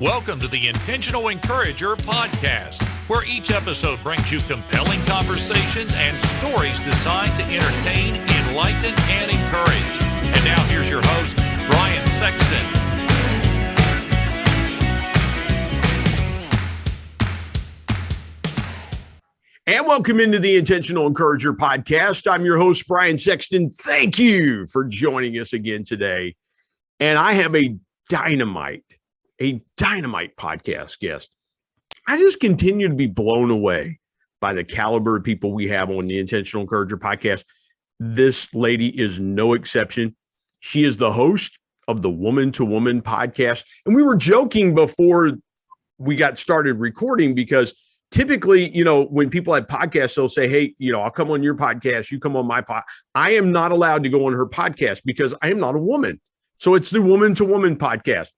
Welcome to the Intentional Encourager podcast, where each episode brings you compelling conversations and stories designed to entertain, enlighten, and encourage. And now here's your host, Brian Sexton. And welcome into the Intentional Encourager podcast. I'm your host, Brian Sexton. Thank you for joining us again today. And I have a dynamite podcast guest. I just continue to be blown away by the caliber of people we have on the Intentional Encourager podcast. This lady is no exception. She is the host of the Woman to Woman podcast. And we were joking before we got started recording because typically, when people have podcasts, they'll say, hey, I'll come on your podcast. You come on my pod. I am not allowed to go on her podcast because I am not a woman. So it's the Woman to Woman podcast.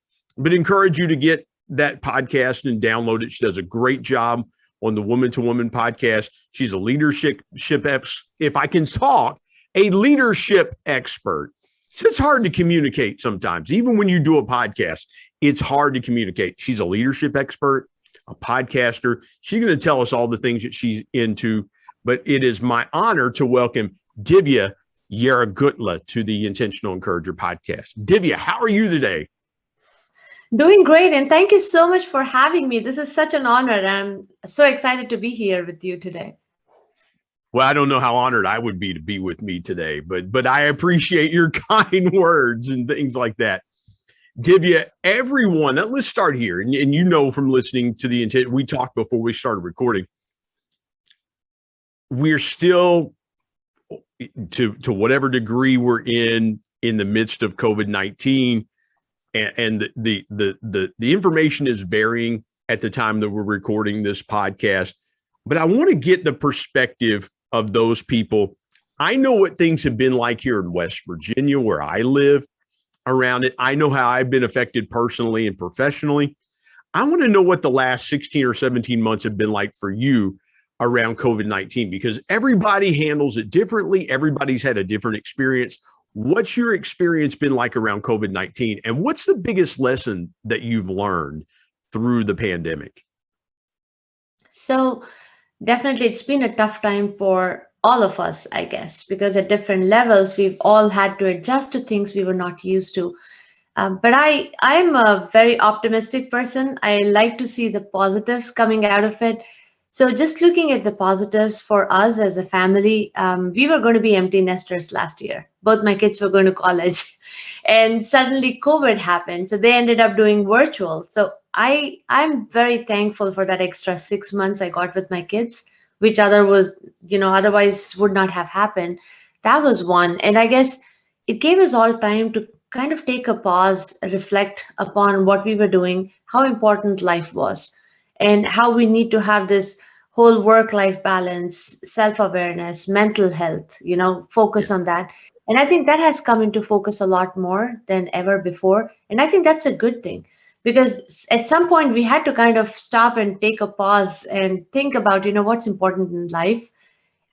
But encourage you to get that podcast and download it. She does a great job on the Woman to Woman podcast. She's a leadership if I can talk, a leadership expert. It's hard to communicate sometimes. Even when you do a podcast, it's hard to communicate. She's a leadership expert, a podcaster. She's going to tell us all the things that she's into. But it is my honor to welcome Divya Yerrantguntla to the Intentional Encourager podcast. Divya, how are you today? Doing great, and thank you so much for having me. This is such an honor. I'm so excited to be here with you today. Well, I don't know how honored I would be to be with me today, but I appreciate your kind words and things like that. Divya, everyone, let's start here. And from listening to the intent, we talked before we started recording. We're still, to whatever degree we're in the midst of COVID-19. And the information is varying at the time that we're recording this podcast. But I want to get the perspective of those people. I know what things have been like here in West Virginia, where I live around it. I know how I've been affected personally and professionally. I want to know what the last 16 or 17 months have been like for you around COVID-19, because everybody handles it differently. Everybody's had a different experience. What's your experience been like around COVID-19? And what's the biggest lesson that you've learned through the pandemic? So definitely it's been a tough time for all of us, I guess, because at different levels, we've all had to adjust to things we were not used to. But I'm a very optimistic person. I like to see the positives coming out of it. So just looking at the positives for us as a family, we were going to be empty nesters last year. Both my kids were going to college and suddenly COVID happened. So they ended up doing virtual. So I'm very thankful for that extra 6 months I got with my kids, which otherwise would not have happened. That was one. And I guess it gave us all time to kind of take a pause, reflect upon what we were doing, how important life was, and how we need to have this whole work-life balance, self-awareness, mental health, focus on that. And I think that has come into focus a lot more than ever before. And I think that's a good thing, because at some point we had to kind of stop and take a pause and think about, what's important in life.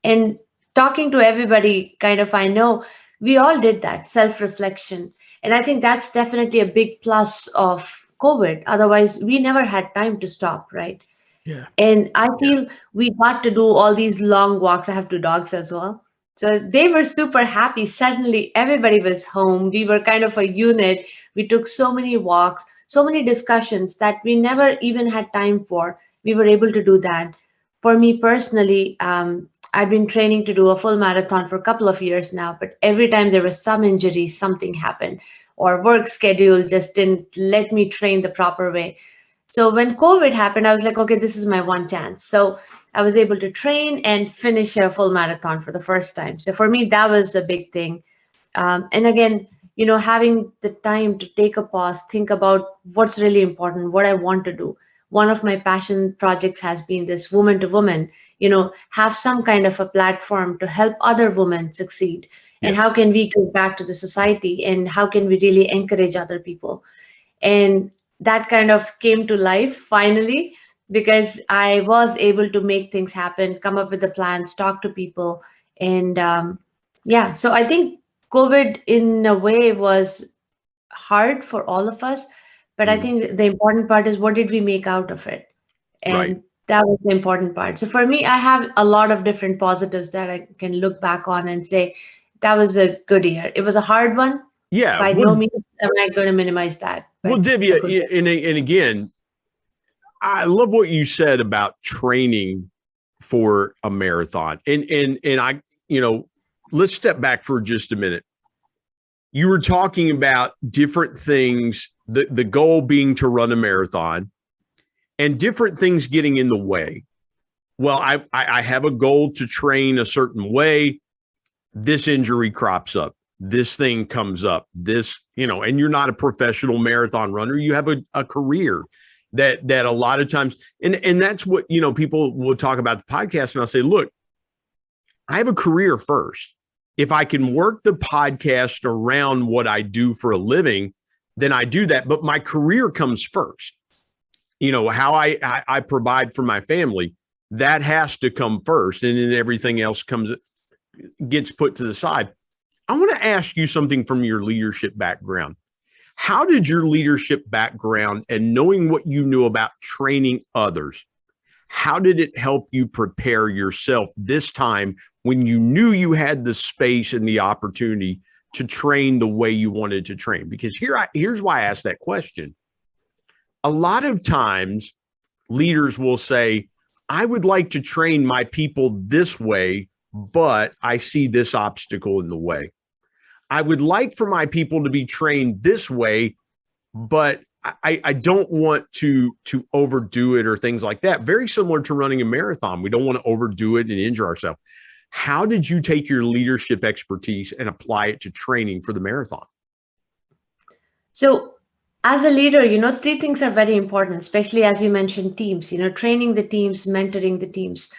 And talking to everybody, I know we all did that self-reflection. And I think that's definitely a big plus of COVID. Otherwise, we never had time to stop, right? Yeah. And I feel we got to do all these long walks. I have 2 dogs as well. So they were super happy. Suddenly, everybody was home. We were kind of a unit. We took so many walks, so many discussions that we never even had time for. We were able to do that. For me personally, I've been training to do a full marathon for a couple of years now, but every time there was some injury, something happened, or work schedule just didn't let me train the proper way. So when COVID happened, I was like, okay, this is my one chance. So I was able to train and finish a full marathon for the first time. So for me, that was a big thing. And again, having the time to take a pause, think about what's really important, what I want to do. One of my passion projects has been this Woman to Woman, have some kind of a platform to help other women succeed. Yeah. And how can we give back to the society, and how can we really encourage other people? And that kind of came to life finally, because I was able to make things happen, come up with the plans, talk to people. And so I think COVID in a way was hard for all of us, But I think the important part is, what did we make out of it? Right. And that was the important part. So for me, I have a lot of different positives that I can look back on and say, that was a good year. It was a hard one. Yeah. By no means am I going to minimize that. Well, Divya, and again, I love what you said about training for a marathon. And I, let's step back for just a minute. You were talking about different things, the goal being to run a marathon, and different things getting in the way. Well, I have a goal to train a certain way. This injury crops up. This thing comes up. This, and you're not a professional marathon runner. You have a career that a lot of times, and that's what, people will talk about the podcast, and I'll say, look, I have a career first. If I can work the podcast around what I do for a living, then I do that. But my career comes first. How I provide for my family, that has to come first. And then everything else gets put to the side. I want to ask you something from your leadership background. How did your leadership background and knowing what you knew about training others, how did it help you prepare yourself this time when you knew you had the space and the opportunity to train the way you wanted to train? Because here's why I asked that question. A lot of times leaders will say, I would like to train my people this way, but I see this obstacle in the way. I would like for my people to be trained this way, but I don't want to overdo it or things like that. Very similar to running a marathon. We don't want to overdo it and injure ourselves. How did you take your leadership expertise and apply it to training for the marathon? So as a leader, 3 things are very important, especially as you mentioned teams, training the teams, mentoring the teams.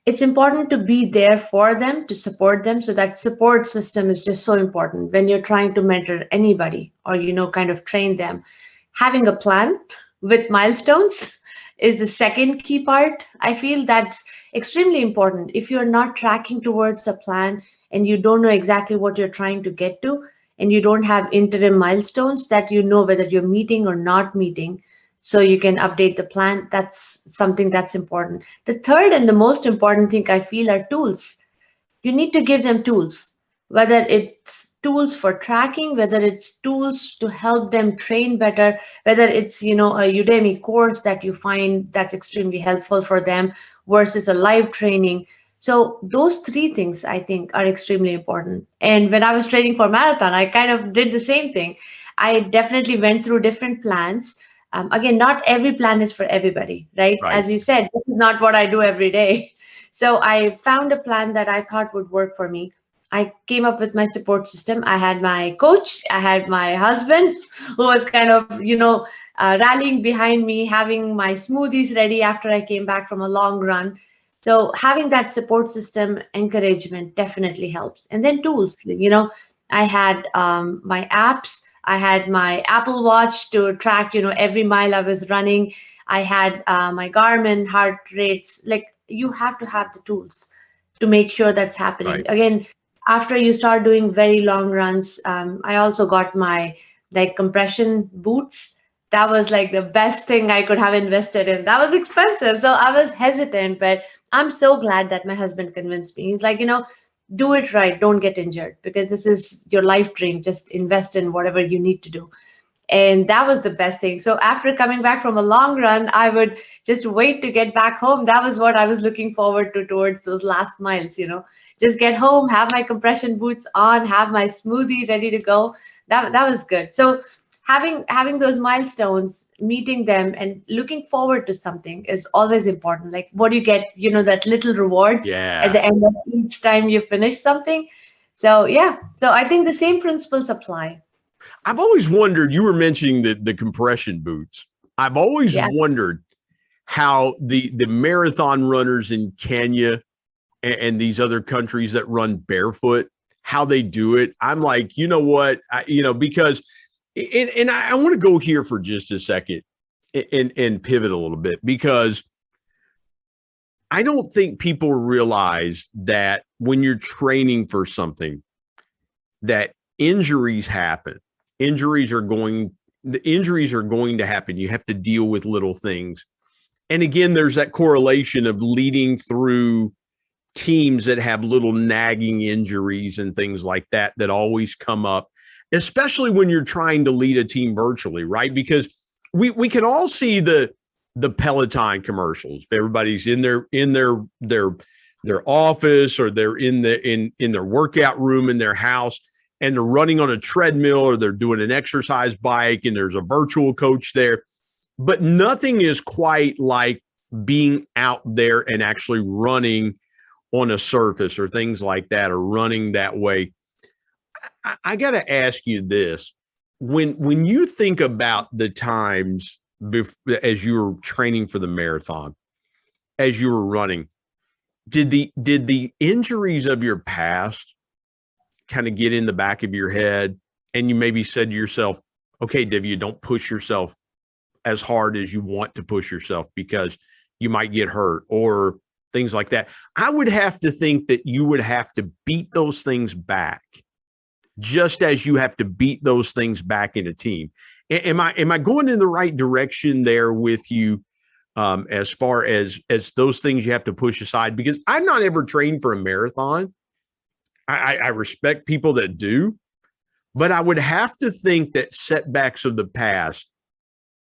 It's important to be there for them, to support them. So that support system is just so important when you're trying to mentor anybody or, kind of train them. Having a plan with milestones is the second key part. I feel that's extremely important. If you're not tracking towards a plan and you don't know exactly what you're trying to get to, and you don't have interim milestones that whether you're meeting or not meeting, so you can update the plan, that's something that's important. The third and the most important thing I feel are tools. You need to give them tools, whether it's tools for tracking, whether it's tools to help them train better, whether it's, a Udemy course that you find that's extremely helpful for them versus a live training. So those 3 things I think are extremely important. And when I was training for marathon, I kind of did the same thing. I definitely went through different plans. Again, not every plan is for everybody, right? As you said, this is not what I do every day. So I found a plan that I thought would work for me. I came up with my support system. I had my coach, I had my husband who was kind of, rallying behind me, having my smoothies ready after I came back from a long run. So having that support system, encouragement definitely helps. And then tools, I had my apps. I had my Apple Watch to track, every mile I was running. I had my Garmin heart rates. Like, you have to have the tools to make sure that's happening. Right. Again, after you start doing very long runs, I also got my compression boots. That was like the best thing I could have invested in. That was expensive, so I was hesitant, but I'm so glad that my husband convinced me. He's like, do it right, don't get injured, because this is your life dream. Just invest in whatever you need to do. And that was the best thing. So after coming back from a long run, I would just wait to get back home. That was what I was looking forward to towards those last miles, just get home, have my compression boots on, have my smoothie ready to go. That was good. So having those milestones, meeting them and looking forward to something is always important. Like, what do you get, that little rewards at the end of each time you finish something. So I think the same principles apply. I've always wondered, you were mentioning the compression boots. I've always wondered how the marathon runners in Kenya and these other countries that run barefoot, how they do it. I'm like, because, and I want to go here for just a second and pivot a little bit, because I don't think people realize that when you're training for something, that injuries happen. Injuries are going the injuries are going to happen. You have to deal with little things. And again, there's that correlation of leading through teams that have little nagging injuries and things like that that always come up, especially when you're trying to lead a team virtually, right? Because we can all see the Peloton commercials. Everybody's in their office, or they're in their workout room in their house, and they're running on a treadmill, or they're doing an exercise bike, and there's a virtual coach there. But nothing is quite like being out there and actually running on a surface or things like that, or running that way. I got to ask you this. When you think about the times as you were training for the marathon, as you were running, did the injuries of your past kind of get in the back of your head, and you maybe said to yourself, okay, Divya, don't push yourself as hard as you want to push yourself because you might get hurt, or things like that? I would have to think that you would have to beat those things back, just as you have to beat those things back in a team. Am I going in the right direction there with you, as far as those things you have to push aside? Because I've not ever trained for a marathon. I respect people that do, but I would have to think that setbacks of the past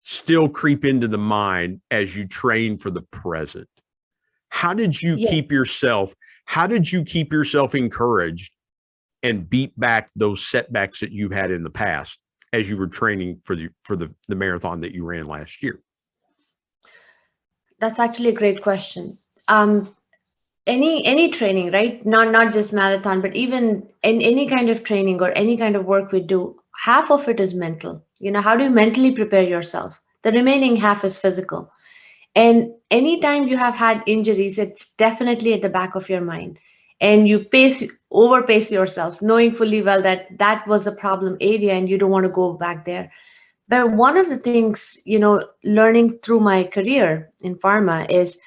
still creep into the mind as you train for the present. How did you keep yourself encouraged and beat back those setbacks that you've had in the past as you were training for the marathon that you ran last year? That's actually a great question. Any training, right? Not just marathon, but even in any kind of training or any kind of work we do, half of it is mental. How do you mentally prepare yourself? The remaining half is physical. And anytime you have had injuries, it's definitely at the back of your mind. And you overpace yourself, knowing fully well that that was a problem area and you don't want to go back there. But one of the things, learning through my career in pharma is,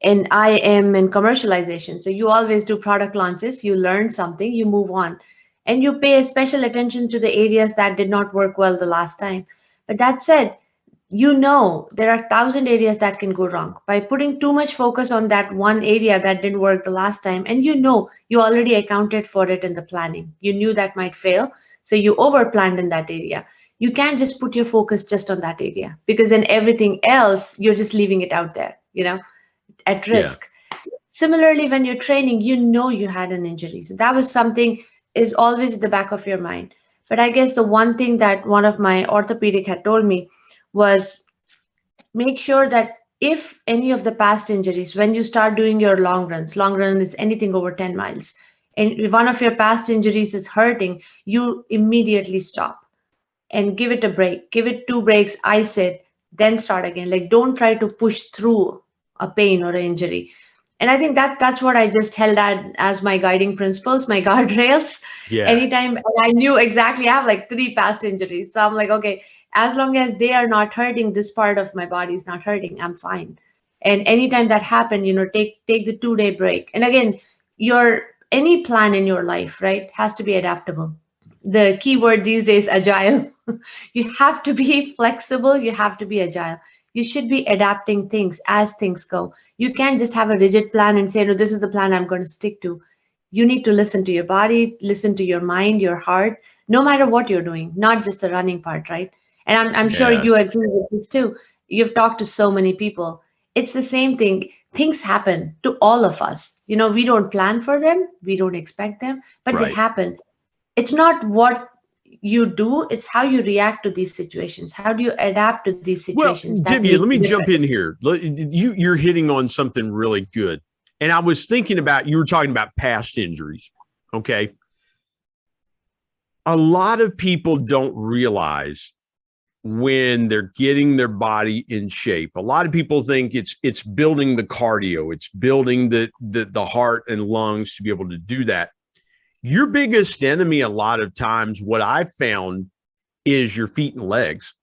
and I am in commercialization. So you always do product launches, you learn something, you move on, and you pay special attention to the areas that did not work well the last time. But that said, there are 1,000 areas that can go wrong by putting too much focus on that one area that didn't work the last time. And you already accounted for it in the planning. You knew that might fail, so you over planned in that area. You can't just put your focus just on that area, because then everything else, you're just leaving it out there, at risk. Yeah. Similarly, when you're training, you had an injury. So that was something is always at the back of your mind. But I guess the one thing that one of my orthopedic had told me was, make sure that if any of the past injuries, when you start doing your long run is anything over 10 miles, and if one of your past injuries is hurting, you immediately stop and give it a break. Give it 2 breaks, ice it, then start again. Like, don't try to push through a pain or an injury. And I think that's what I just held as my guiding principles, my guardrails. Yeah. Anytime, and I knew exactly, I have like 3 past injuries. So I'm like, okay, as long as they are not hurting, this part of my body is not hurting, I'm fine. And anytime that happened, take the 2-day break. And again, any plan in your life, right, has to be adaptable. The key word these days, agile. You have to be flexible. You have to be agile. You should be adapting things as things go. You can't just have a rigid plan and say, no, this is the plan I'm going to stick to. You need to listen to your body, listen to your mind, your heart, no matter what you're doing, not just the running part, right? And I'm sure you agree with this too. You've talked to so many people. It's the same thing. Things happen to all of us. We don't plan for them. We don't expect them, but they happen. It's not what you do, it's how you react to these situations. How do you adapt to these situations? Well, Divya, let me jump in here. You're hitting on something really good. And I was thinking about, you were talking about past injuries. Okay. A lot of people don't realize when they're getting their body in shape. A lot of people think it's building the cardio, it's building the heart and lungs to be able to do that. Your biggest enemy, a lot of times, what I've found, is your feet and legs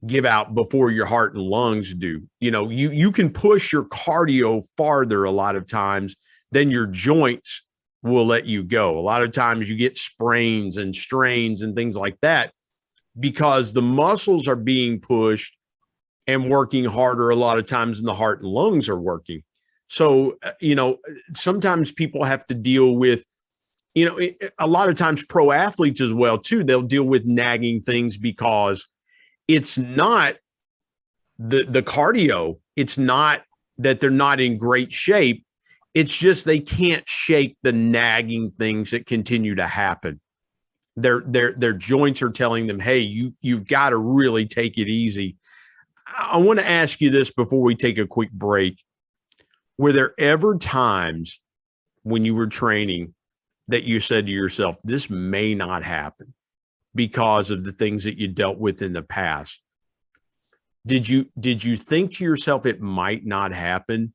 give out before your heart and lungs do. You can push your cardio farther a lot of times than your joints will let you go. A lot of times you get sprains and strains and things like that because the muscles are being pushed and working harder a lot of times than the heart and lungs are working. So, sometimes people have to deal with, a lot of times pro athletes as well, too. They'll deal with nagging things because it's not the cardio. It's not that they're not in great shape. It's just they can't shake the nagging things that continue to happen. Their joints are telling them, hey, you've got to really take it easy. I want to ask you this before we take a quick break. Were there ever times when you were training that you said to yourself, this may not happen because of the things that you dealt with in the past? Did you think to yourself it might not happen?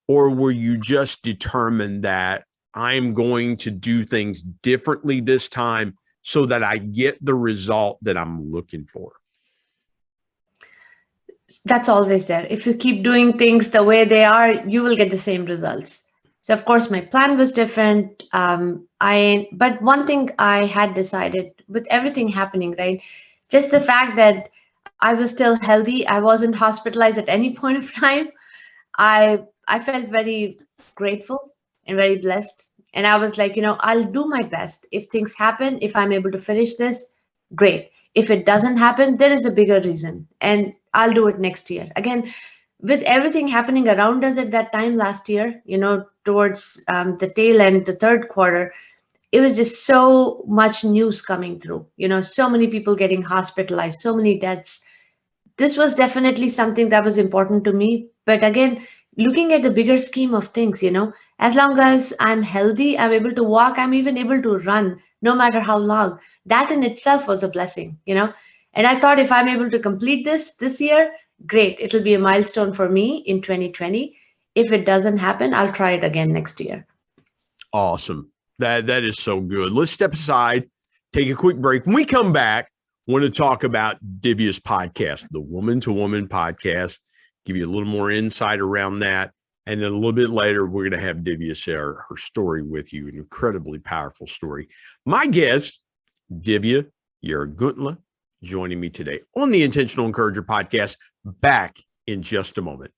Or were you just determined that I'm going to do things differently this time so that I get the result that I'm looking for? That's always there. If you keep doing things the way they are, you will get the same results. So of course my plan was different. But one thing I had decided with everything happening, right? Just the fact that I was still healthy, I wasn't hospitalized at any point of time. I felt very grateful and very blessed. And I was like, I'll do my best. If things happen, if I'm able to finish this, great. If it doesn't happen, there is a bigger reason. And I'll do it next year. Again, with everything happening around us at that time last year, towards the tail end, the third quarter, it was just so much news coming through, so many people getting hospitalized, so many deaths. This was definitely something that was important to me. But again, looking at the bigger scheme of things, as long as I'm healthy, I'm able to walk, I'm even able to run, no matter how long. That in itself was a blessing, And I thought if I'm able to complete this year, great. It'll be a milestone for me in 2020. If it doesn't happen, I'll try it again next year. Awesome. That is so good. Let's step aside, take a quick break. When we come back, I want to talk about Divya's podcast, the Woman to Woman podcast, give you a little more insight around that. And then a little bit later, we're going to have Divya share her story with you, an incredibly powerful story. My guest, Divya Yerrantguntla, joining me today on the Intentional Encourager podcast. Back in just a moment.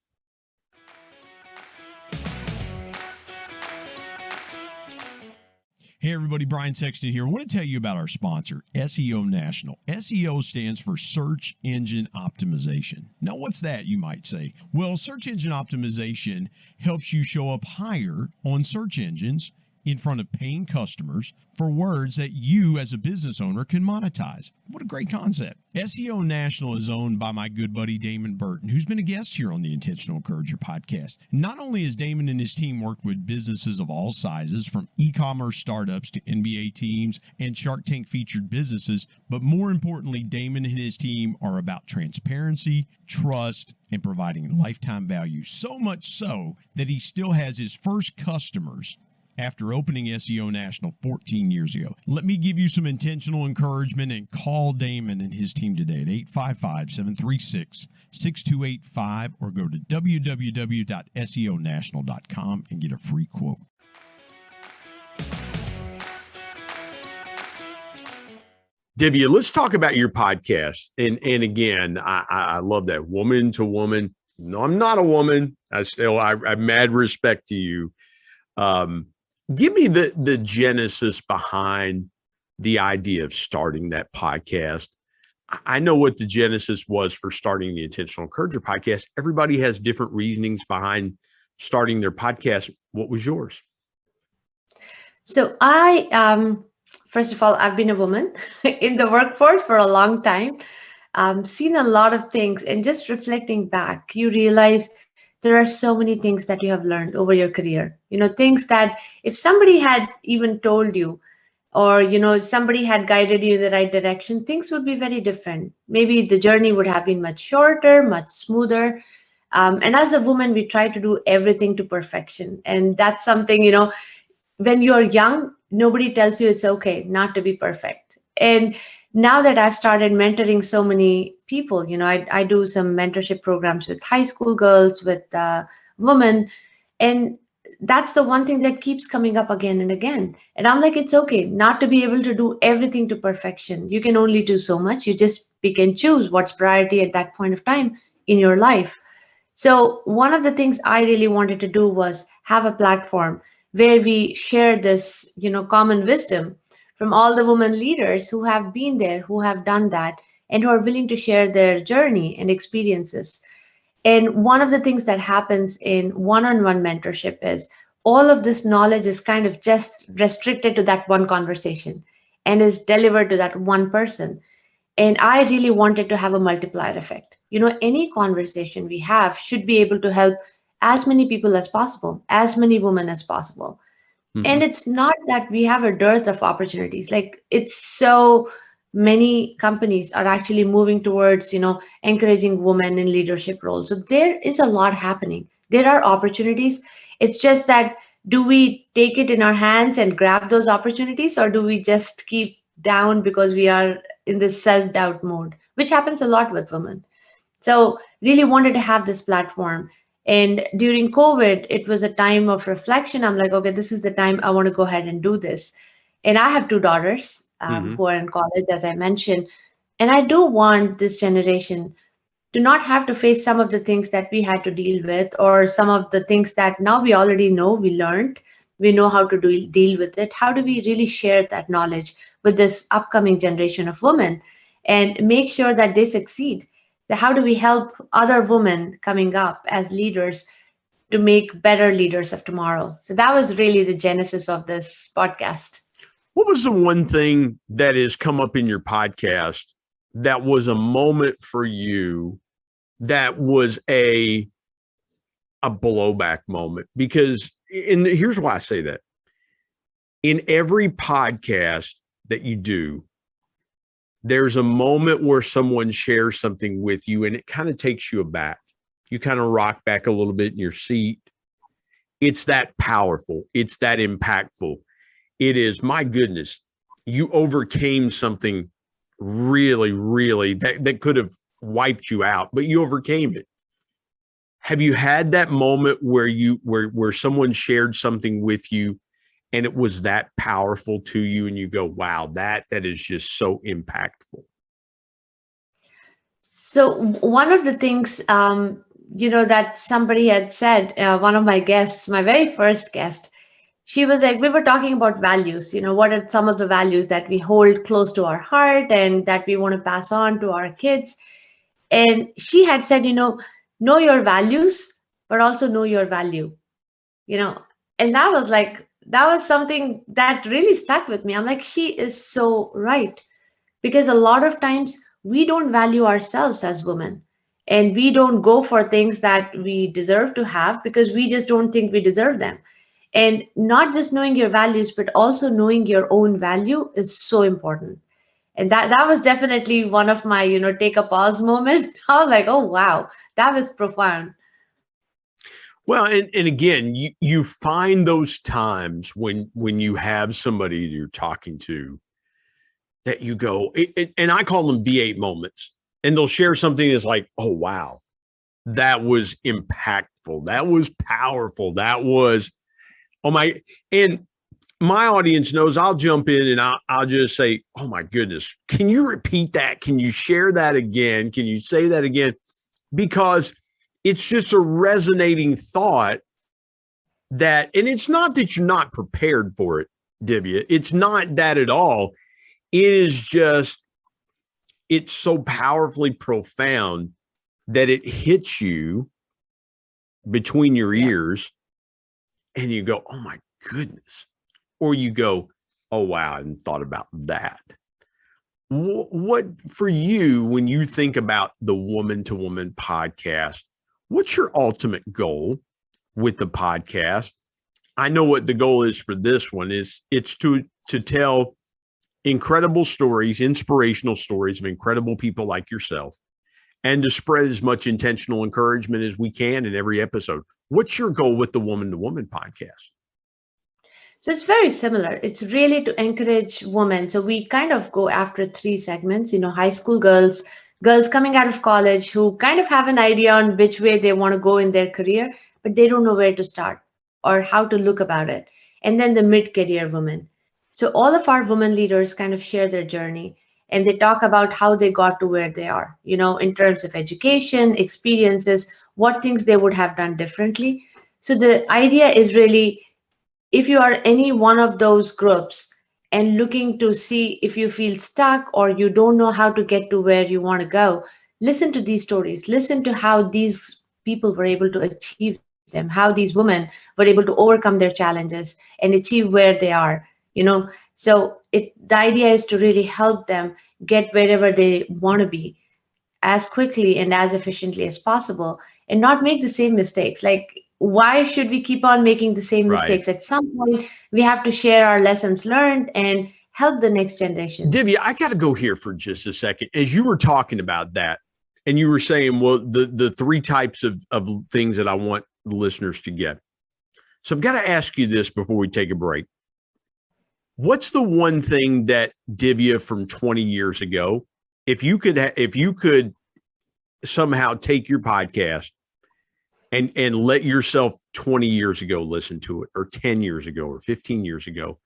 Hey everybody, Brian Sexton here. I want to tell you about our sponsor, SEO National. SEO stands for Search Engine Optimization. Now, what's that, you might say? Well, search engine optimization helps you show up higher on search engines in front of paying customers for words that you as a business owner can monetize. What a great concept. SEO National is owned by my good buddy Damon Burton, who's been a guest here on the Intentional Encourager podcast. Not only has Damon and his team worked with businesses of all sizes, from e-commerce startups to NBA teams and Shark Tank featured businesses, but more importantly, Damon and his team are about transparency, trust, and providing lifetime value. So much so that he still has his first customers after opening SEO National 14 years ago. Let me give you some intentional encouragement and call Damon and his team today at 855-736-6285 or go to www.seonational.com and get a free quote. Divya, let's talk about your podcast. And again, I love that, Woman to Woman. No, I'm not a woman. I have mad respect to you. Give me the genesis behind the idea of starting that podcast. I know what the genesis was for starting the Intentional Encourager podcast. Everybody has different reasonings behind starting their podcast. What was yours? So first of all, I've been a woman in the workforce for a long time. Seen a lot of things, and just reflecting back, you realize there are so many things that you have learned over your career. Things that if somebody had even told you, or, somebody had guided you in the right direction, things would be very different. Maybe the journey would have been much shorter, much smoother. And as a woman, we try to do everything to perfection. And that's something, when you're young, nobody tells you it's okay not to be perfect. And now that I've started mentoring so many people, I do some mentorship programs with high school girls, with women, and that's the one thing that keeps coming up again and again. And I'm like, it's okay not to be able to do everything to perfection. You can only do so much. You just pick and choose what's priority at that point of time in your life. So one of the things I really wanted to do was have a platform where we share this, common wisdom from all the women leaders who have been there, who have done that, and who are willing to share their journey and experiences. And one of the things that happens in one-on-one mentorship is all of this knowledge is kind of just restricted to that one conversation and is delivered to that one person. And I really wanted to have a multiplier effect. Any conversation we have should be able to help as many people as possible, as many women as possible. And it's not that we have a dearth of opportunities. Like, it's so many companies are actually moving towards, encouraging women in leadership roles. So there is a lot happening. There are opportunities. It's just that, do we take it in our hands and grab those opportunities, or do we just keep down because we are in this self-doubt mode, which happens a lot with women. So really wanted to have this platform. And during COVID, it was a time of reflection. I'm like, okay, this is the time I want to go ahead and do this. And I have two daughters who are in college, as I mentioned. And I do want this generation to not have to face some of the things that we had to deal with, or some of the things that now we already know, we learned, we know how to deal with it. How do we really share that knowledge with this upcoming generation of women and make sure that they succeed? So how do we help other women coming up as leaders to make better leaders of tomorrow? So that was really the genesis of this podcast. What was the one thing that has come up in your podcast that was a moment for you that was a blowback moment? Because here's why I say that. In every podcast that you do, there's a moment where someone shares something with you and it kind of takes you aback. You kind of rock back a little bit in your seat. It's that powerful. It's that impactful. It is, my goodness, you overcame something really, really that could have wiped you out, but you overcame it. Have you had that moment where where someone shared something with you and it was that powerful to you and you go, wow, that is just so impactful? So one of the things, that somebody had said, one of my guests, my very first guest, she was like, we were talking about values, what are some of the values that we hold close to our heart and that we want to pass on to our kids. And she had said, know your values, but also know your value, and that was something that really stuck with me. I'm like, she is so right. Because a lot of times we don't value ourselves as women, and we don't go for things that we deserve to have because we just don't think we deserve them. And not just knowing your values, but also knowing your own value is so important. And that was definitely one of my, take a pause moment. I was like, oh, wow, that was profound. Well, and again, you find those times when you have somebody you're talking to that you go, and I call them V8 moments, and they'll share something that's like, oh, wow, that was impactful. That was powerful. That was, oh my, and my audience knows I'll jump in and I'll just say, oh my goodness, can you repeat that? Can you share that again? Can you say that again? Because it's just a resonating thought that, and it's not that you're not prepared for it, Divya. It's not that at all. It is just, it's so powerfully profound that it hits you between your ears and you go, oh my goodness. Or you go, oh, wow, I hadn't thought about that. What for you, when you think about the Woman to Woman podcast, what's your ultimate goal with the podcast? I know what the goal is for this one is. It's to tell incredible stories, inspirational stories of incredible people like yourself, and to spread as much intentional encouragement as we can in every episode. What's your goal with the Woman to Woman podcast? So it's very similar. It's really to encourage women. So we kind of go after three segments, high school girls, girls coming out of college who kind of have an idea on which way they want to go in their career, but they don't know where to start or how to look about it. And then the mid-career women. So all of our women leaders kind of share their journey. and they talk about how they got to where they are, in terms of education, experiences, what things they would have done differently. So the idea is really, if you are any one of those groups and looking to see if you feel stuck or you don't know how to get to where you want to go, listen to these stories, listen to how these people were able to achieve them, how these women were able to overcome their challenges and achieve where they are. So the idea is to really help them get wherever they want to be as quickly and as efficiently as possible, and not make the same mistakes. Like, why should we keep on making the same Right. mistakes? At some point, we have to share our lessons learned and help the next generation. Divya, I got to go here for just a second. As you were talking about that, and you were saying, well, the three types of things that I want the listeners to get. So I've got to ask you this before we take a break. What's the one thing that Divya from 20 years ago, if you could somehow take your podcast and let yourself 20 years ago listen to it, or 10 years ago, or 15 years ago,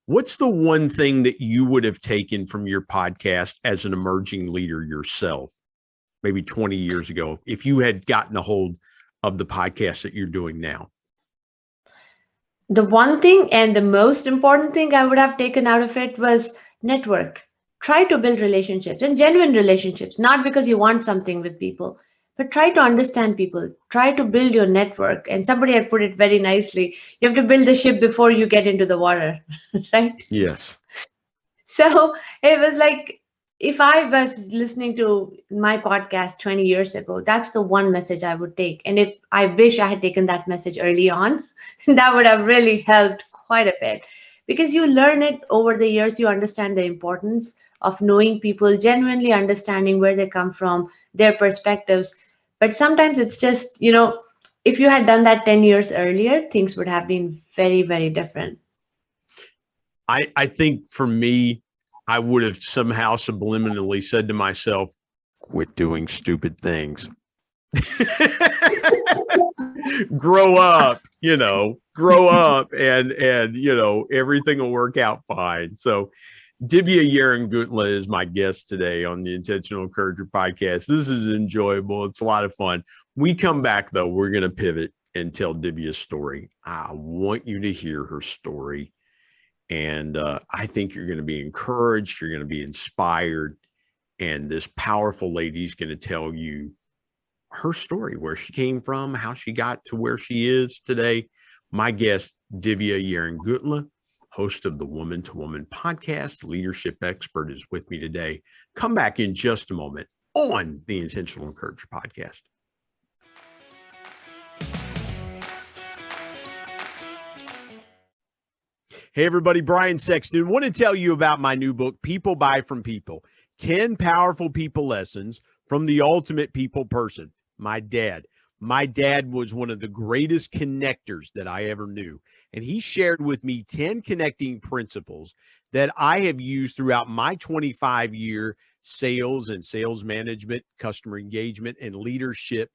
what's the one thing that you would have taken from your podcast as an emerging leader yourself, maybe 20 years ago, if you had gotten a hold of the podcast that you're doing now? The one thing and the most important thing I would have taken out of it was network. Try to build relationships, and genuine relationships, not because you want something with people, but try to understand people. Try to build your network. And somebody had put it very nicely, you have to build the ship before you get into the water, right? Yes. So it was like, if I was listening to my podcast 20 years ago, that's the one message I would take. And if I wish I had taken that message early on, that would have really helped quite a bit, because you learn it over the years. You understand the importance of knowing people, genuinely understanding where they come from, their perspectives. But sometimes it's just, if you had done that 10 years earlier, things would have been very, very different. I think for me, I would have somehow subliminally said to myself, quit doing stupid things. Grow up, grow up, and everything will work out fine. So Divya Yerrantguntla is my guest today on the Intentional Encourager podcast. This is enjoyable. It's a lot of fun. We come back, though, we're going to pivot and tell Divya's story. I want you to hear her story. And I think you're going to be encouraged. You're going to be inspired. And this powerful lady is going to tell you her story, where she came from, how she got to where she is today. My guest, Divya Yerrantguntla, host of the Woman to Woman podcast, leadership expert, is with me today. Come back in just a moment on the Intentional Encourager podcast. Hey, everybody, Brian Sexton. Want to tell you about my new book, People Buy from People, 10 Powerful People Lessons from the Ultimate People Person. My dad. My dad was one of the greatest connectors that I ever knew. And he shared with me 10 connecting principles that I have used throughout my 25-year sales and sales management, customer engagement, and leadership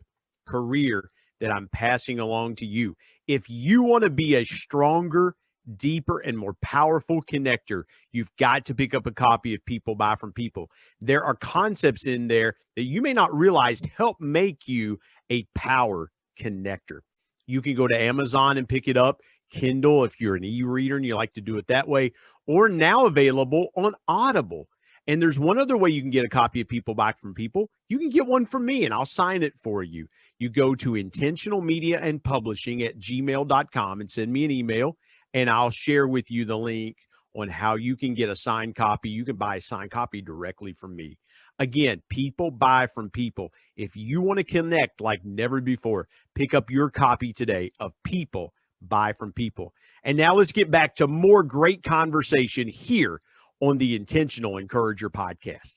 career that I'm passing along to you. If you want to be a stronger, deeper, and more powerful connector, you've got to pick up a copy of People Buy from People. There are concepts in there that you may not realize help make you a power connector. You can go to Amazon and pick it up, Kindle if you're an e-reader and you like to do it that way, or now available on Audible. And there's one other way you can get a copy of People Buy from People. You can get one from me and I'll sign it for you. You go to intentionalmediaandpublishing@gmail.com and send me an email, and I'll share with you the link on how you can get a signed copy. You can buy a signed copy directly from me. Again, People Buy from People. If you want to connect like never before, pick up your copy today of People Buy from People. And now let's get back to more great conversation here on the Intentional Encourager podcast.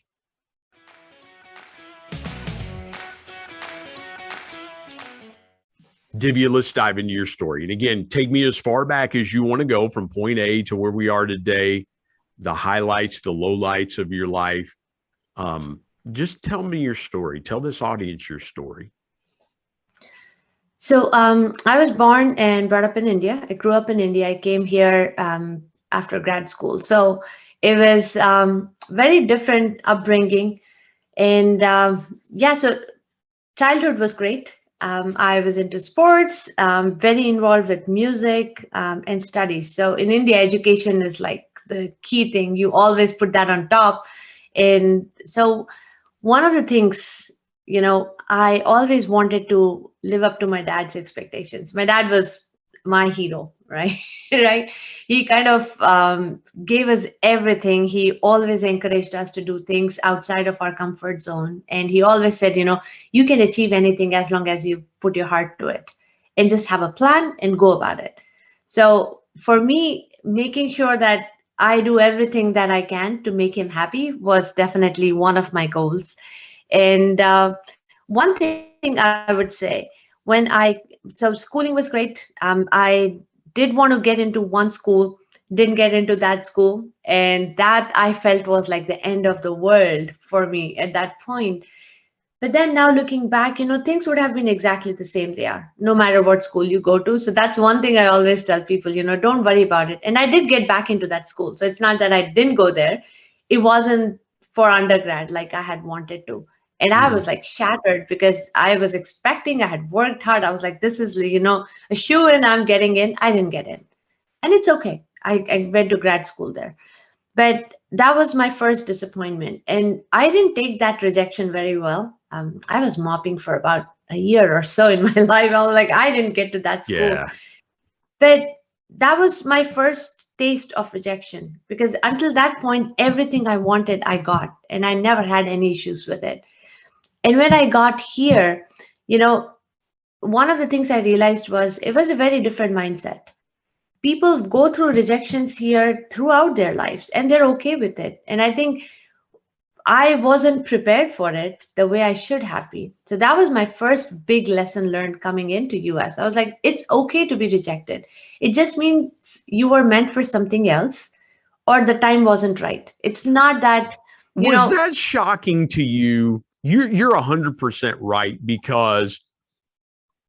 Divya, let's dive into your story. And again, take me as far back as you want to go from point A to where we are today, the highlights, the lowlights of your life. Just tell me your story. Tell this audience your story. So I was born and brought up in India. I grew up in India. I came here after grad school. So It was very different upbringing. And so childhood was great. I was into sports, very involved with music and studies. So in India, education is like the key thing. You always put that on top. And so one of the things, I always wanted to live up to my dad's expectations. My dad was my hero, right? Right? He kind of gave us everything. He always encouraged us to do things outside of our comfort zone. And he always said, you can achieve anything as long as you put your heart to it and just have a plan and go about it. So for me, making sure that I do everything that I can to make him happy was definitely one of my goals. And one thing I would say, so schooling was great. I did want to get into one school, didn't get into that school. And that I felt was like the end of the world for me at that point. But then now looking back, things would have been exactly the same they are, no matter what school you go to. So that's one thing I always tell people, don't worry about it. And I did get back into that school. So it's not that I didn't go there. It wasn't for undergrad like I had wanted to. And I was like shattered because I was expecting, I had worked hard. I was like, this is, a shoe in, I'm getting in. I didn't get in. And it's okay. I went to grad school there. But that was my first disappointment. And I didn't take that rejection very well. I was mopping for about a year or so in my life. I was like, I didn't get to that school. Yeah. But that was my first taste of rejection because until that point, everything I wanted, I got. And I never had any issues with it. And when I got here, one of the things I realized was it was a very different mindset. People go through rejections here throughout their lives and they're okay with it. And I think I wasn't prepared for it the way I should have been. So that was my first big lesson learned coming into US. I was like, it's okay to be rejected. It just means you were meant for something else or the time wasn't right. It's not that, Was that shocking to you? You're 100% right, because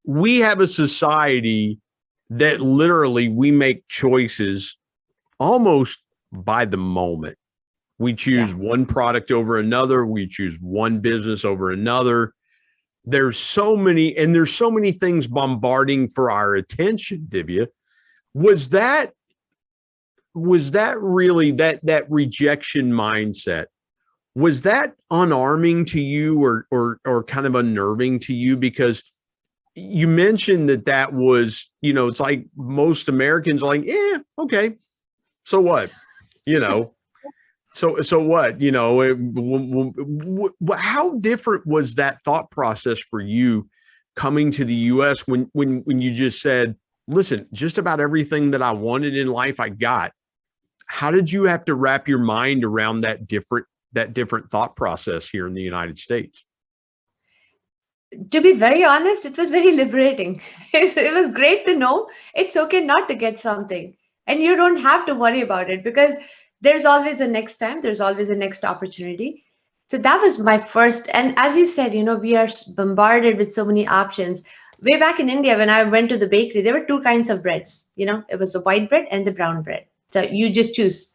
we have a society that literally we make choices almost by the moment. We choose one product over another. We choose one business over another. There's so many things bombarding for our attention, Divya. Was that really that rejection mindset? Was that unarming to you or kind of unnerving to you? Because you mentioned that was, it's like most Americans are like, yeah, okay, so what, so what, how different was that thought process for you coming to the US when you just said, listen, just about everything that I wanted in life, I got? How did you have to wrap your mind around that different thought process here in the United States? To be very honest, it was very liberating. It was great to know it's okay not to get something. And you don't have to worry about it because there's always a next time, there's always a next opportunity. So that was my first. And as you said, we are bombarded with so many options. Way back in India, when I went to the bakery, there were two kinds of breads. It was the white bread and the brown bread. So you just choose.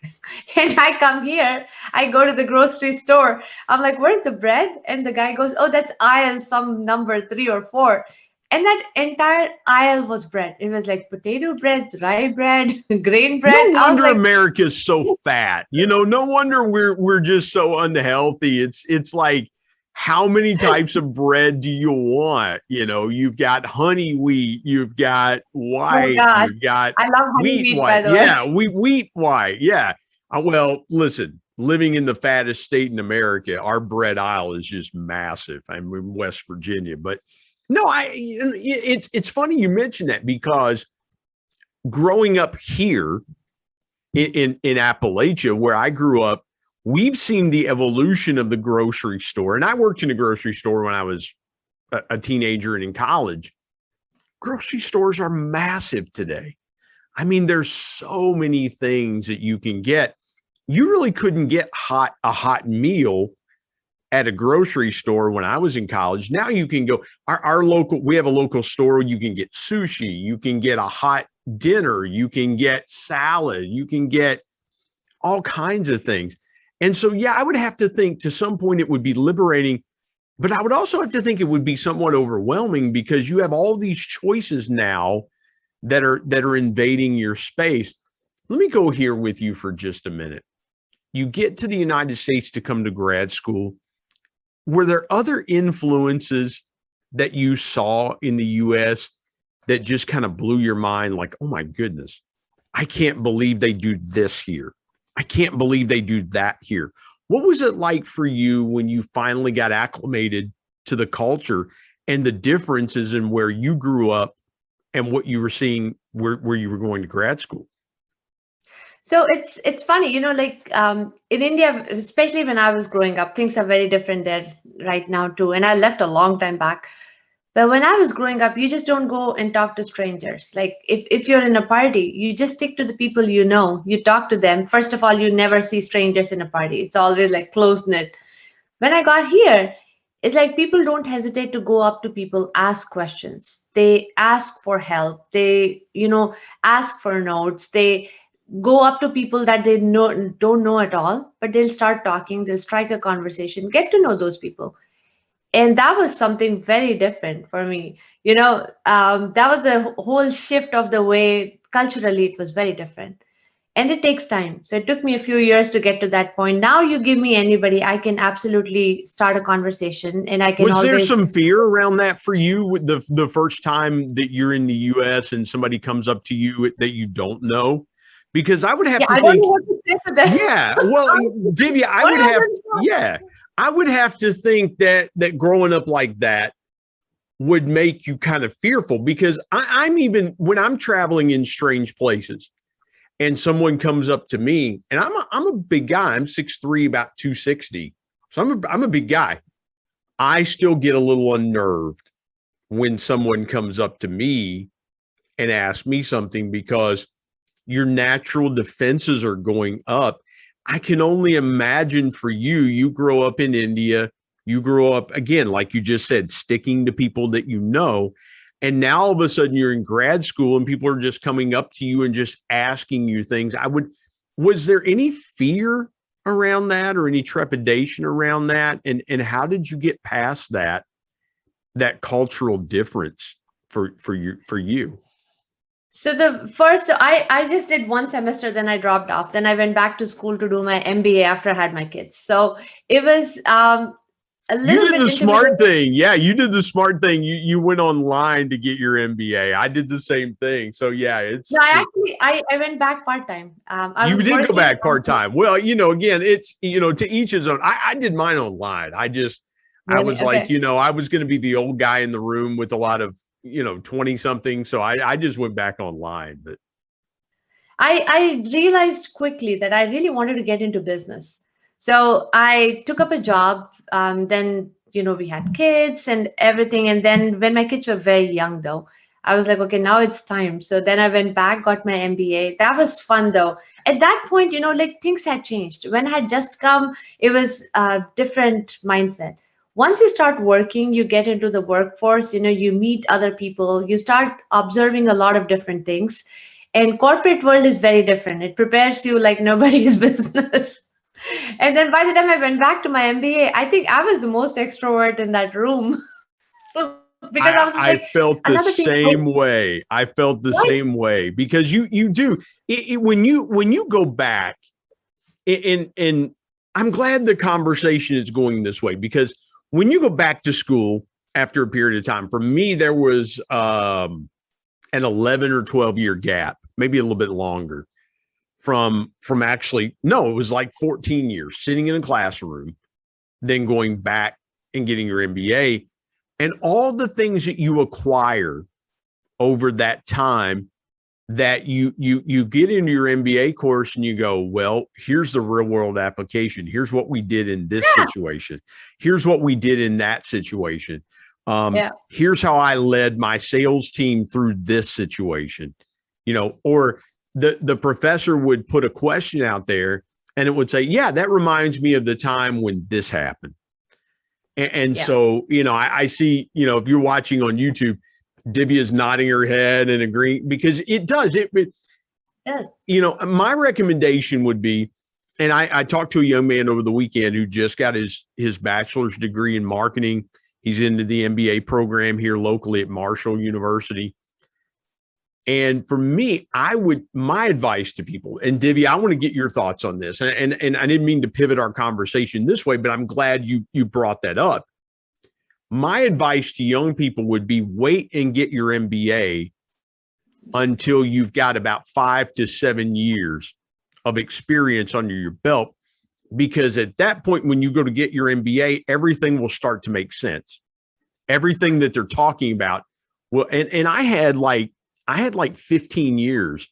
And I come here, I go to the grocery store. I'm like, where's the bread? And the guy goes, oh, that's aisle some number 3 or 4. And that entire aisle was bread. It was like potato breads, rye bread, grain bread. No wonder America's so fat. No wonder we're just so unhealthy. It's like, how many types of bread do you want? You've got honey wheat, you've got white, you've got I love honey wheat, white. By the way. Yeah, wheat white. Yeah. Well, listen, living in the fattest state in America, our bread aisle is just massive. I'm in West Virginia, but no, it's funny you mention that, because growing up here in Appalachia, where I grew up, we've seen the evolution of the grocery store. And I worked in a grocery store when I was a teenager and in college. Grocery stores are massive today. I mean, there's so many things that you can get. You really couldn't get a hot meal at a grocery store when I was in college. Now you can go, we have a local store. You can get sushi. You can get a hot dinner. You can get salad. You can get all kinds of things. And so, yeah, I would have to think to some point it would be liberating, but I would also have to think it would be somewhat overwhelming because you have all these choices now that are invading your space. Let me go here with you for just a minute. You get to the United States to come to grad school. Were there other influences that you saw in the US that just kind of blew your mind? Like, oh my goodness, I can't believe they do this here. I can't believe they do that here. What was it like for you when you finally got acclimated to the culture and the differences in where you grew up and what you were seeing where you were going to grad school? So it's funny, like in India, especially when I was growing up, things are very different there right now too. And I left a long time back. But when I was growing up, you just don't go and talk to strangers. Like if you're in a party, you just stick to the people you know. You talk to them. First of all, you never see strangers in a party. It's always like close knit. When I got here, it's like people don't hesitate to go up to people, ask questions. They ask for help. They, ask for notes. They go up to people that they don't know at all, but they'll start talking. They'll strike a conversation, get to know those people. And that was something very different for me. That was the whole shift of the way culturally it was very different. And it takes time. So it took me a few years to get to that point. Now you give me anybody, I can absolutely start a conversation, and I can Was there always. some fear around that for you with the first time that you're in the US and somebody comes up to you that you don't know? Because I would have to I think, don't know what to say for that. yeah, well, Divya, I would have to think that growing up like that would make you kind of fearful, because I'm even when I'm traveling in strange places and someone comes up to me, and I'm a big guy, I'm 6'3", about 260. So I'm a big guy. I still get a little unnerved when someone comes up to me and asks me something, because your natural defenses are going up. I can only imagine for you, you grow up in India, you grow up, again, like you just said, sticking to people that you know. And now all of a sudden you're in grad school and people are just coming up to you and just asking you things. Was there any fear around that or any trepidation around that? And how did you get past that cultural difference for you? So I just did one semester, then I dropped off. Then I went back to school to do my MBA after I had my kids. So it was a little bit. You did the smart thing. Yeah, you did the smart thing. You went online to get your MBA. I did the same thing. So yeah, No, I went back part-time. You did go back part-time. Well, again, it's, to each his own. I did mine online. I was like, I was going to be the old guy in the room with a lot of 20 something. So I just went back online. But I realized quickly that I really wanted to get into business. So I took up a job. Then, we had kids and everything. And then when my kids were very young, though, I was like, okay, now it's time. So then I went back, got my MBA. That was fun, though. At that point, like things had changed. When I had just come, it was a different mindset. Once you start working, you get into the workforce, you meet other people, you start observing a lot of different things. And corporate world is very different. It prepares you like nobody's business. And then by the time I went back to my MBA, I think I was the most extrovert in that room. Because I was like, I felt the same way. I felt the same way, because you do when you go back, and I'm glad the conversation is going this way, because when you go back to school after a period of time, for me, there was an 11 or 12 year gap, maybe a little bit longer, from actually, no, it was like 14 years sitting in a classroom, then going back and getting your MBA, and all the things that you acquire over that time, that you get into your MBA course and you go, well, here's the real world application. Here's what we did in this situation. Here's what we did in that situation. Here's how I led my sales team through this situation, or the professor would put a question out there and it would say, yeah, that reminds me of the time when this happened. And so, I see, if you're watching on YouTube, Divya's nodding her head and agreeing, because it does. It does. My recommendation would be, And I talked to a young man over the weekend who just got his bachelor's degree in marketing. He's into the MBA program here locally at Marshall University. And for me, my advice to people, and Divya, I want to get your thoughts on this. And I didn't mean to pivot our conversation this way, but I'm glad you brought that up. My advice to young people would be wait and get your MBA until you've got about 5 to 7 years of experience under your belt. Because at that point, when you go to get your MBA, everything will start to make sense. Everything that they're talking about. Well, and I had like 15 years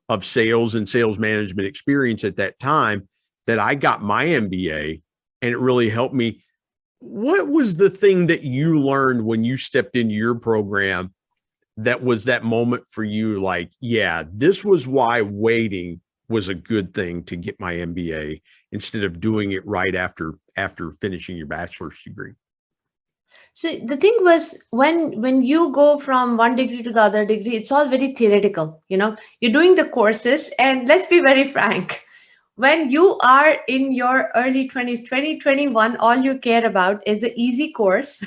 of sales and sales management experience at that time that I got my MBA, and it really helped me. What was the thing that you learned when you stepped into your program that was that moment for you? Like, yeah, this was why waiting was a good thing to get my MBA instead of doing it right after finishing your bachelor's degree. So the thing was, when you go from one degree to the other degree, it's all very theoretical. You're doing the courses, and let's be very frank. When you are in your early 20s, 2021, all you care about is an easy course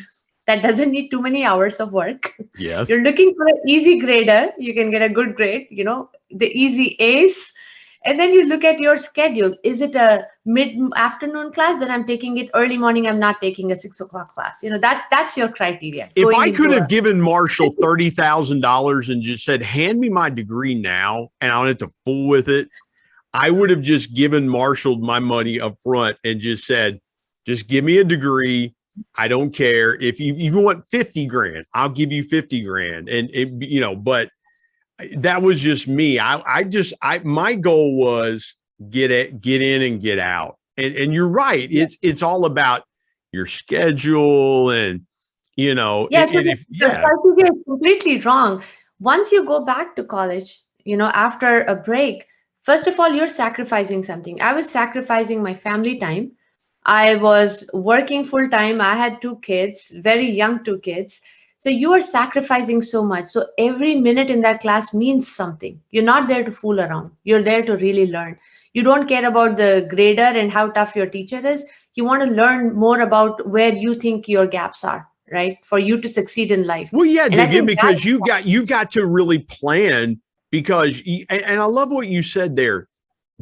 that doesn't need too many hours of work. Yes. You're looking for an easy grader. You can get a good grade, the easy Ace. And then you look at your schedule. Is it a mid-afternoon class? Then I'm taking it early morning. I'm not taking a 6 o'clock class. That's your criteria. If I could have given Marshall $30,000 and just said, hand me my degree now, and I don't have to fool with it, I would have just given Marshall my money up front and just said, just give me a degree. I don't care. If you want 50 grand, I'll give you 50 grand. But that was just me. My goal was get in and get out. And you're right. It's all about your schedule and, the criteria is completely wrong. Once you go back to college, after a break, first of all, you're sacrificing something. I was sacrificing my family time. I was working full time. I had 2 kids, very young 2 kids. So you are sacrificing so much. So every minute in that class means something. You're not there to fool around. You're there to really learn. You don't care about the grader and how tough your teacher is. You want to learn more about where you think your gaps are, right? For you to succeed in life. Well, yeah, Divya, because you've got to really plan, because, and I love what you said there,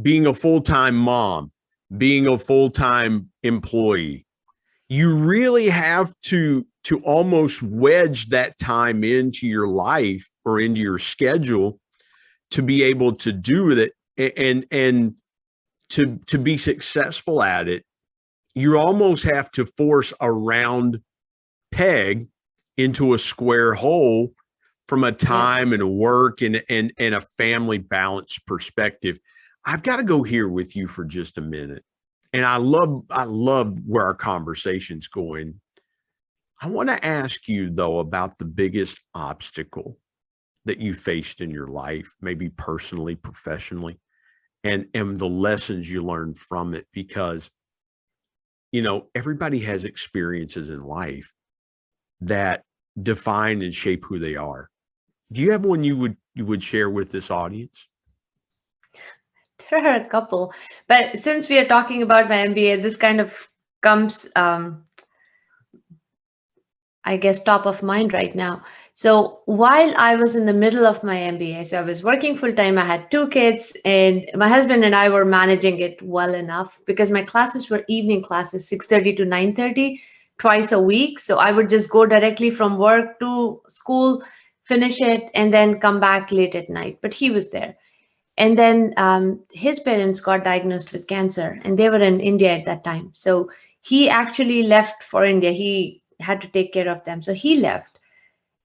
being a full-time mom, being a full-time employee, you really have to almost wedge that time into your life or into your schedule to be able to do it and to be successful at it. You almost have to force a round peg into a square hole from a time and a work and a family balance perspective. I've got to go here with you for just a minute. And I love where our conversation's going. I want to ask you, though, about the biggest obstacle that you faced in your life, maybe personally, professionally, and the lessons you learned from it, because, everybody has experiences in life that define and shape who they are. Do you have one you would share with this audience? There are a couple, but since we are talking about my MBA, this kind of comes, I guess, top of mind right now. So while I was in the middle of my MBA, so I was working full time, I had 2 kids, and my husband and I were managing it well enough because my classes were evening classes, 6:30 to 9:30, twice a week. So I would just go directly from work to school, finish it, and then come back late at night. But he was there. And then his parents got diagnosed with cancer, and they were in India at that time. So he actually left for India. He had to take care of them. So he left.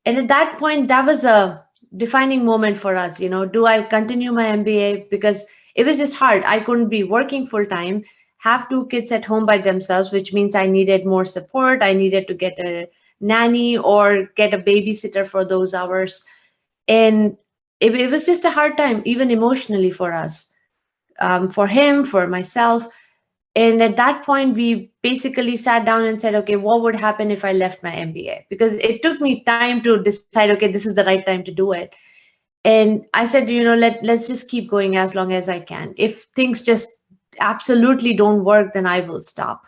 And at that point, that was a defining moment for us. Do I continue my MBA? Because it was just hard. I couldn't be working full time, have 2 kids at home by themselves, which means I needed more support. I needed to get a nanny or get a babysitter for those hours. And it was just a hard time, even emotionally for us, for him, for myself. And at that point, we basically sat down and said, okay, what would happen if I left my MBA? Because it took me time to decide, okay, this is the right time to do it. And I said, let's just keep going as long as I can. If things just absolutely don't work, then I will stop.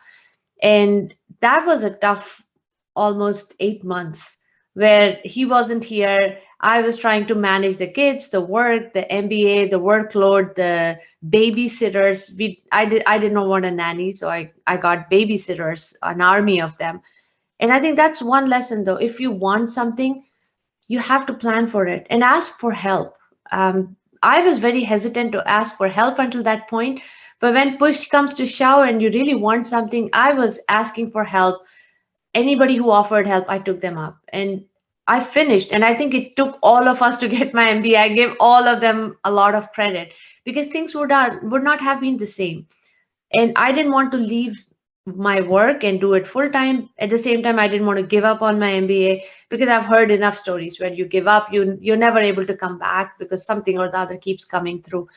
And that was a tough almost 8 months where he wasn't here. I was trying to manage the kids, the work, the MBA, the workload, the babysitters. I did not want a nanny, so I got babysitters, an army of them. And I think that's one lesson though. If you want something, you have to plan for it and ask for help. I was very hesitant to ask for help until that point. But when push comes to shove and you really want something, I was asking for help. Anybody who offered help, I took them up. And I finished. And I think it took all of us to get my MBA. I gave all of them a lot of credit because things would not have been the same. And I didn't want to leave my work and do it full time. At the same time, I didn't want to give up on my MBA because I've heard enough stories where you give up, you're never able to come back because something or the other keeps coming through.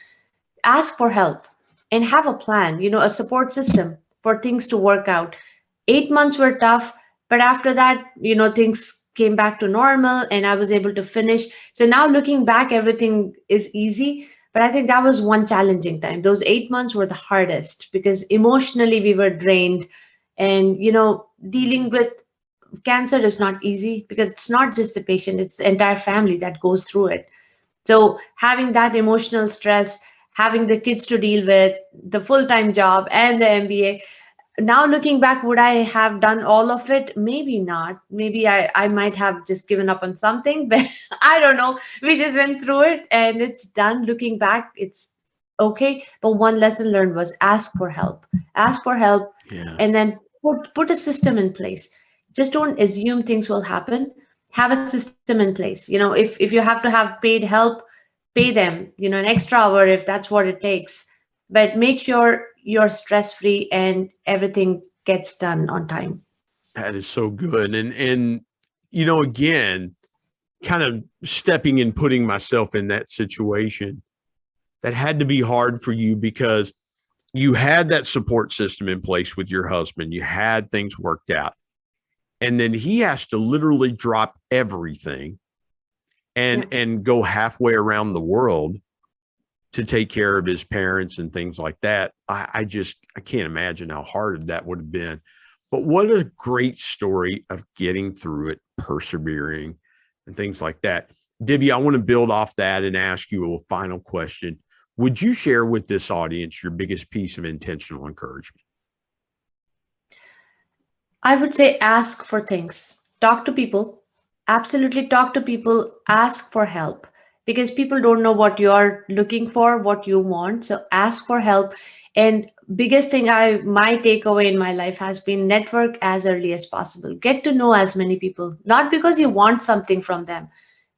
Ask for help and have a plan, a support system for things to work out. 8 months were tough, but after that, things came back to normal and I was able to finish. So now looking back, everything is easy. But I think that was one challenging time. Those 8 months were the hardest because emotionally we were drained. And, dealing with cancer is not easy because it's not just the patient, it's the entire family that goes through it. So having that emotional stress, having the kids to deal with, the full-time job and the MBA, now looking back, would I have done all of it? Maybe not. Maybe I might have just given up on something, but I don't know. We just went through it and it's done. Looking back, it's okay. But one lesson learned was ask for help. Ask for help, Yeah. and then put a system in place. Just don't assume things will happen. Have a system in place. If you have to have paid help, pay them, an extra hour if that's what it takes. But make sure you're stress free and everything gets done on time. That is so good. And again, kind of stepping and putting myself in that situation, that had to be hard for you because you had that support system in place with your husband. You had things worked out. And then he has to literally drop everything and go halfway around the world to take care of his parents and things like that. I can't imagine how hard that would have been. But what a great story of getting through it, persevering, and things like that. Divya, I want to build off that and ask you a final question. Would you share with this audience your biggest piece of intentional encouragement? I would say ask for things. Talk to people. Absolutely talk to people. Ask for help because people don't know what you're looking for, what you want. So ask for help. And biggest thing my takeaway in my life has been network as early as possible. Get to know as many people, not because you want something from them,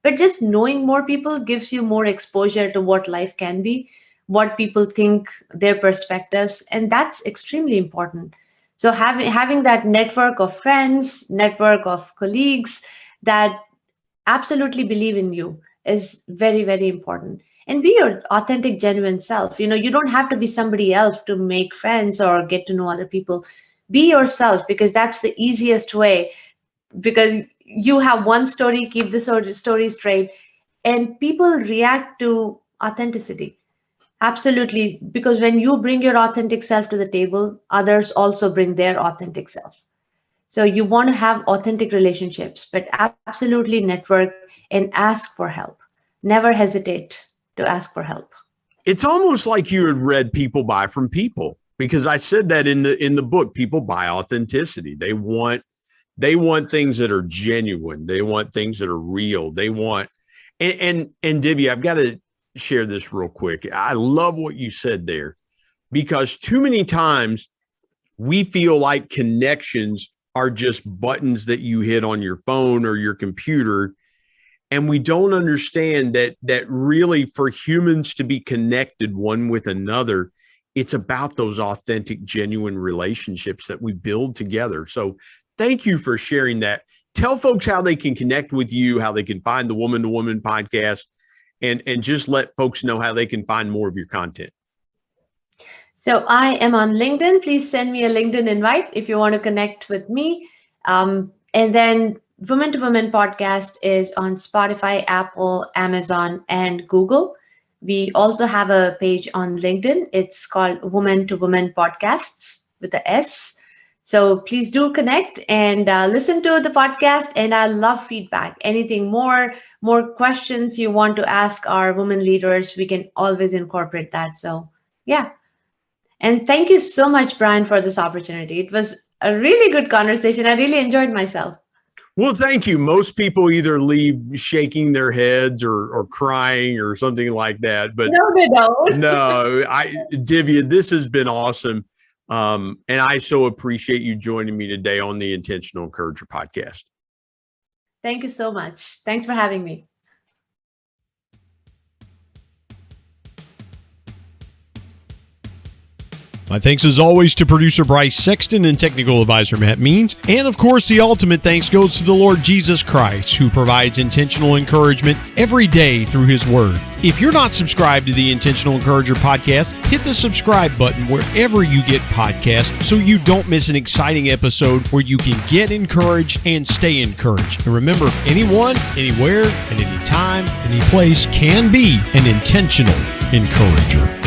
but just knowing more people gives you more exposure to what life can be, what people think, their perspectives, and that's extremely important. So having that network of friends, network of colleagues that absolutely believe in you is very, very important. And be your authentic, genuine self. You don't have to be somebody else to make friends or get to know other people. Be yourself because that's the easiest way. Because you have one story, keep the story straight, and people react to authenticity. Absolutely, because when you bring your authentic self to the table, others also bring their authentic self. So you want to have authentic relationships, but absolutely network and ask for help. Never hesitate to ask for help. It's almost like you had read People Buy from People, because I said that in the book. People buy authenticity. They want things that are genuine. They want things that are real. They want and Divya, I've got to share this real quick. I love what you said there, because too many times we feel like connections are just buttons that you hit on your phone or your computer. And we don't understand that really for humans to be connected one with another, it's about those authentic, genuine relationships that we build together. So thank you for sharing that. Tell folks how they can connect with you, how they can find the Woman to Woman podcast, and just let folks know how they can find more of your content. So I am on LinkedIn. Please send me a LinkedIn invite if you want to connect with me. And then Woman to Woman podcast is on Spotify, Apple, Amazon, and Google. We also have a page on LinkedIn. It's called Woman to Woman Podcasts with a S. So please do connect and listen to the podcast. And I love feedback. Anything more questions you want to ask our women leaders, we can always incorporate that. So yeah. And thank you so much, Brian, for this opportunity. It was a really good conversation. I really enjoyed myself. Well, thank you. Most people either leave shaking their heads or crying or something like that. But no, they don't. No, Divya, this has been awesome. And I so appreciate you joining me today on the Intentional Encourager podcast. Thank you so much. Thanks for having me. My thanks as always to producer Bryce Sexton and technical advisor Matt Means. And of course, the ultimate thanks goes to the Lord Jesus Christ, who provides intentional encouragement every day through his word. If you're not subscribed to the Intentional Encourager podcast, hit the subscribe button wherever you get podcasts so you don't miss an exciting episode where you can get encouraged and stay encouraged. And remember, anyone, anywhere, at any time, any place can be an intentional encourager.